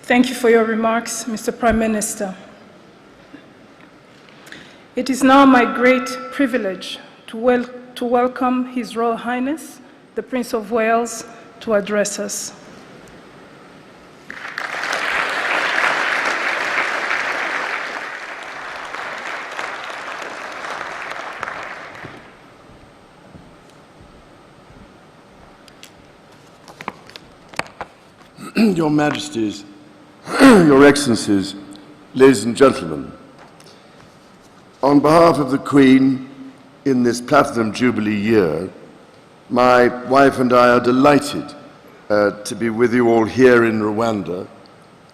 Thank you for your remarks, Mr. Prime Minister. It is now my great privilege to welcome His Royal Highness, the Prince of Wales, to address us. Your Majesties, Your Excellencies, ladies and gentlemen, on behalf of the Queen in this Platinum Jubilee year, my wife and I are delighted to be with you all here in Rwanda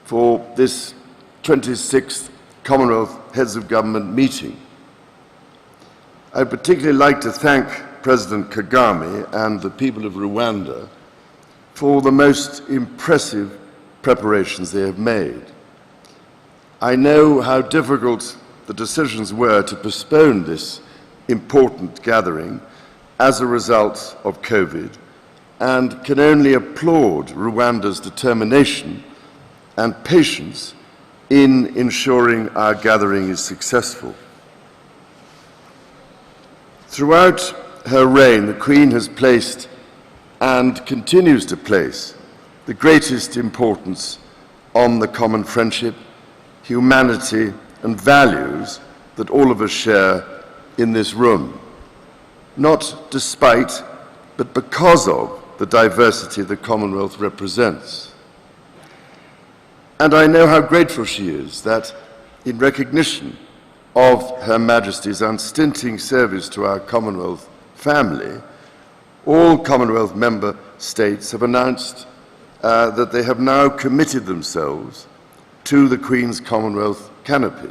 for this 26th Commonwealth Heads of Government meeting. I'd particularly like to thank President Kagame and the people of Rwanda for the most impressive preparations they have made. I know how difficult the decisions were to postpone this important gathering as a result of COVID, and can only applaud Rwanda's determination and patience in ensuring our gathering is successful. Throughout her reign, the Queen has placed and continues to place the greatest importance on the common friendship, humanity, and values that all of us share in this room, not despite, but because of the diversity the Commonwealth represents. And I know how grateful she is that, in recognition of Her Majesty's unstinting service to our Commonwealth family, all Commonwealth member states have announced that they have now committed themselves to the Queen's Commonwealth canopy.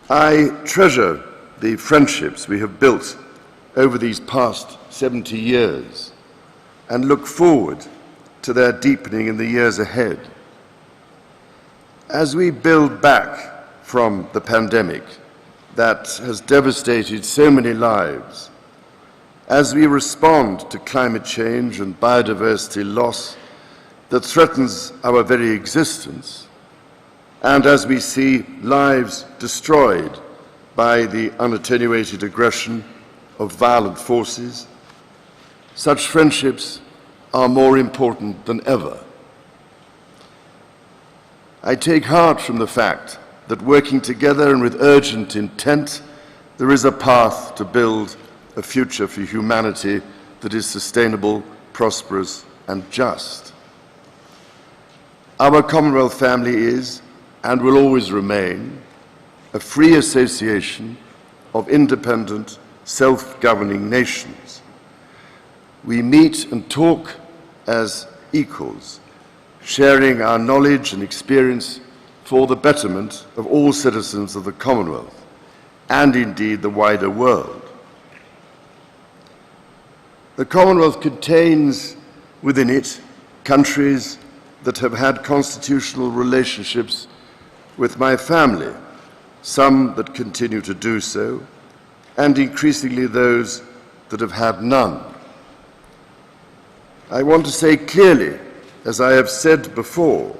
I treasure the friendships we have built over these past 70 years and look forward to their deepening in the years ahead. As we build back from the pandemic that has devastated so many lives, as we respond to climate change and biodiversity loss that threatens our very existence, and as we see lives destroyed by the unattenuated aggression of violent forces, such friendships are more important than ever. I take heart from the fact that working together and with urgent intent, there is a path to build a future for humanity that is sustainable, prosperous, and just. Our Commonwealth family is, and will always remain, a free association of independent, self-governing nations. We meet and talk as equals, sharing our knowledge and experience for the betterment of all citizens of the Commonwealth, and indeed the wider world. The Commonwealth contains within it countries that have had constitutional relationships with my family, some that continue to do so, and increasingly those that have had none. I want to say clearly, as I have said before,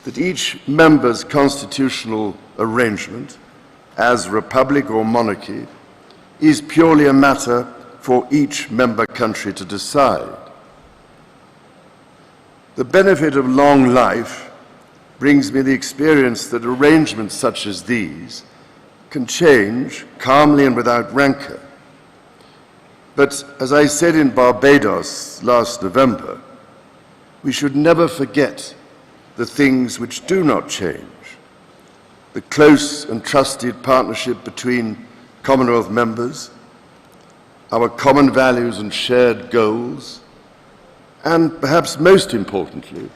that each member's constitutional arrangement, as republic or monarchy, is purely a matter for each member country to decide. The benefit of long life brings me the experience that arrangements such as these can change calmly and without rancor. But as I said in Barbados last November, we should never forget the things which do not change: the close and trusted partnership between Commonwealth members, our common values and shared goals, and perhaps most importantly,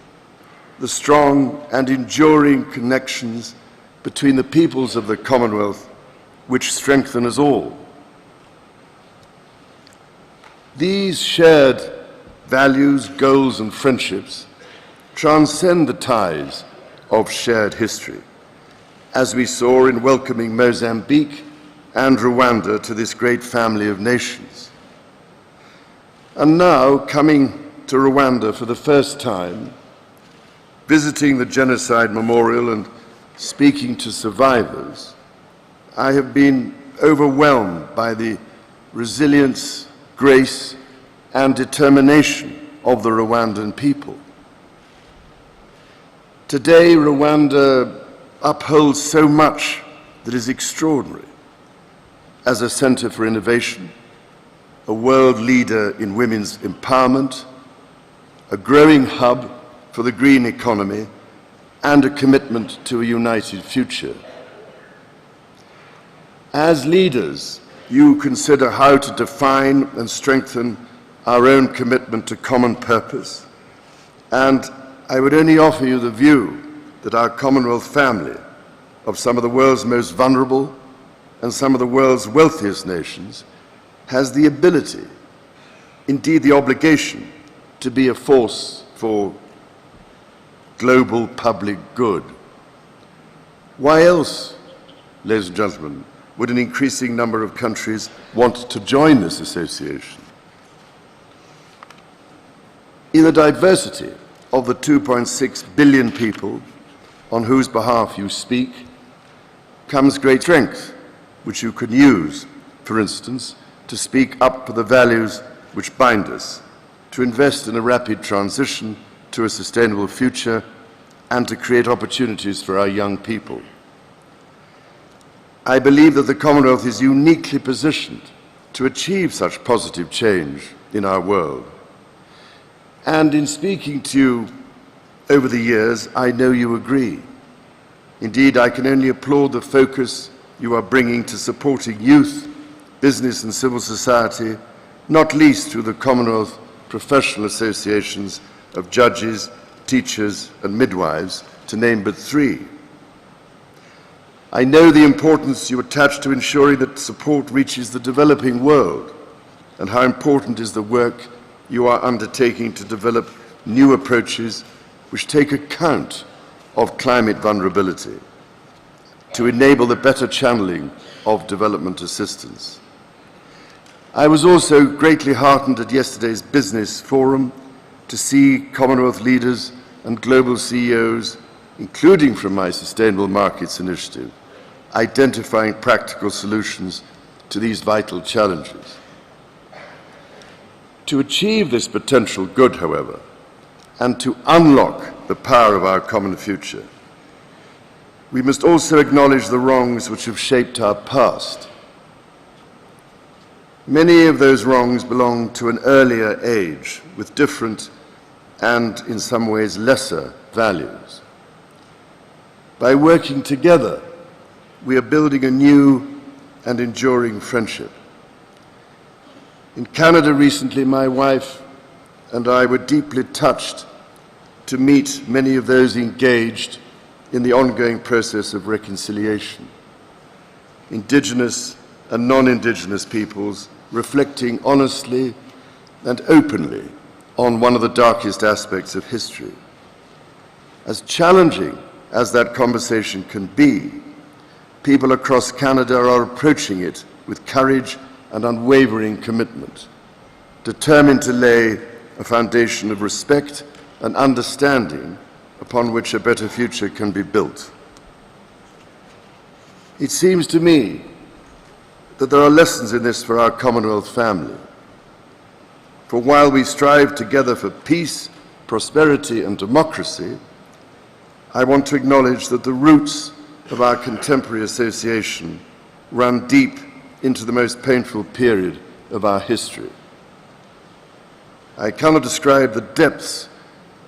the strong and enduring connections between the peoples of the Commonwealth which strengthen us all. These shared values, goals, and friendships transcend the ties of shared history, as we saw in welcoming Mozambique and Rwanda to this great family of nations. And now, coming to Rwanda for the first time, visiting the genocide memorial and speaking to survivors, I have been overwhelmed by the resilience, grace, and determination of the Rwandan people. Today, Rwanda upholds so much that is extraordinary. As a center for innovation, a world leader in women's empowerment, a growing hub for the green economy, and a commitment to a united future. As leaders, you consider how to define and strengthen our own commitment to common purpose, and I would only offer you the view that our Commonwealth family of some of the world's most vulnerable and some of the world's wealthiest nations has the ability, indeed the obligation, to be a force for global public good. Why else, ladies and gentlemen, would an increasing number of countries want to join this association? In the diversity of the 2.6 billion people on whose behalf you speak comes great strength, which you can use, for instance, to speak up for the values which bind us, to invest in a rapid transition to a sustainable future, and to create opportunities for our young people. I believe that the Commonwealth is uniquely positioned to achieve such positive change in our world. And in speaking to you over the years, I know you agree. Indeed, I can only applaud the focus you are bringing to supporting youth, business and civil society, not least through the Commonwealth professional associations of judges, teachers and midwives, to name but three. I know the importance you attach to ensuring that support reaches the developing world, and how important is the work you are undertaking to develop new approaches which take account of climate vulnerability, to enable the better channeling of development assistance. I was also greatly heartened at yesterday's business forum to see Commonwealth leaders and global CEOs, including from my Sustainable Markets Initiative, identifying practical solutions to these vital challenges. To achieve this potential good, however, and to unlock the power of our common future, we must also acknowledge the wrongs which have shaped our past. Many of those wrongs belong to an earlier age with different and, in some ways, lesser values. By working together, we are building a new and enduring friendship. In Canada recently, my wife and I were deeply touched to meet many of those engaged in the ongoing process of reconciliation. Indigenous and non-Indigenous peoples reflecting honestly and openly on one of the darkest aspects of history. As challenging as that conversation can be, people across Canada are approaching it with courage and unwavering commitment, determined to lay a foundation of respect and understanding upon which a better future can be built. It seems to me that there are lessons in this for our Commonwealth family. For while we strive together for peace, prosperity and democracy, I want to acknowledge that the roots of our contemporary association run deep into the most painful period of our history. I cannot describe the depths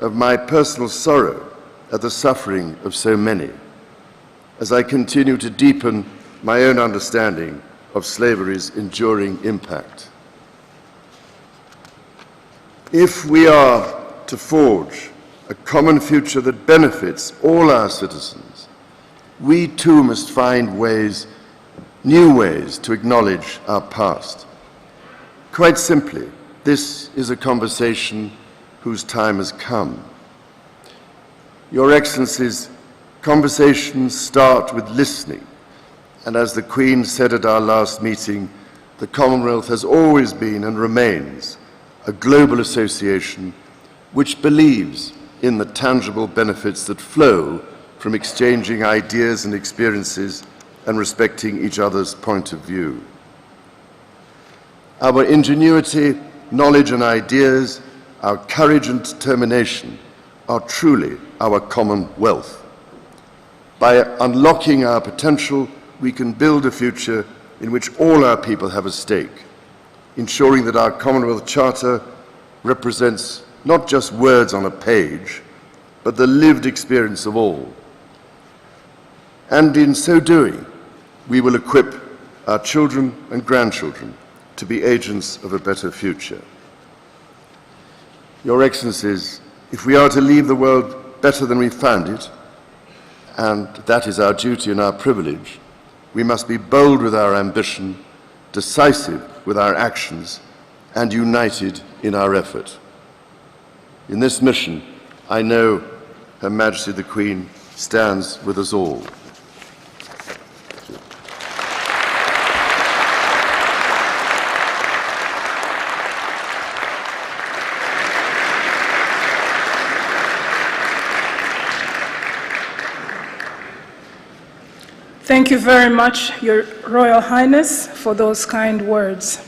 of my personal sorrow at the suffering of so many, as I continue to deepen my own understanding of slavery's enduring impact. If we are to forge a common future that benefits all our citizens, we too must find ways, new ways, to acknowledge our past. Quite simply, this is a conversation whose time has come. Your Excellencies, conversations start with listening, and as the Queen said at our last meeting, the Commonwealth has always been and remains a global association which believes in the tangible benefits that flow from exchanging ideas and experiences and respecting each other's point of view. Our ingenuity, knowledge and ideas, our courage and determination are truly our common wealth. By unlocking our potential, we can build a future in which all our people have a stake, ensuring that our Commonwealth Charter represents not just words on a page, but the lived experience of all. And in so doing, we will equip our children and grandchildren to be agents of a better future. Your Excellencies, if we are to leave the world better than we found it, and that is our duty and our privilege, we must be bold with our ambition, decisive with our actions, and united in our effort. In this mission, I know Her Majesty the Queen stands with us all. Thank you very much, Your Royal Highness, for those kind words.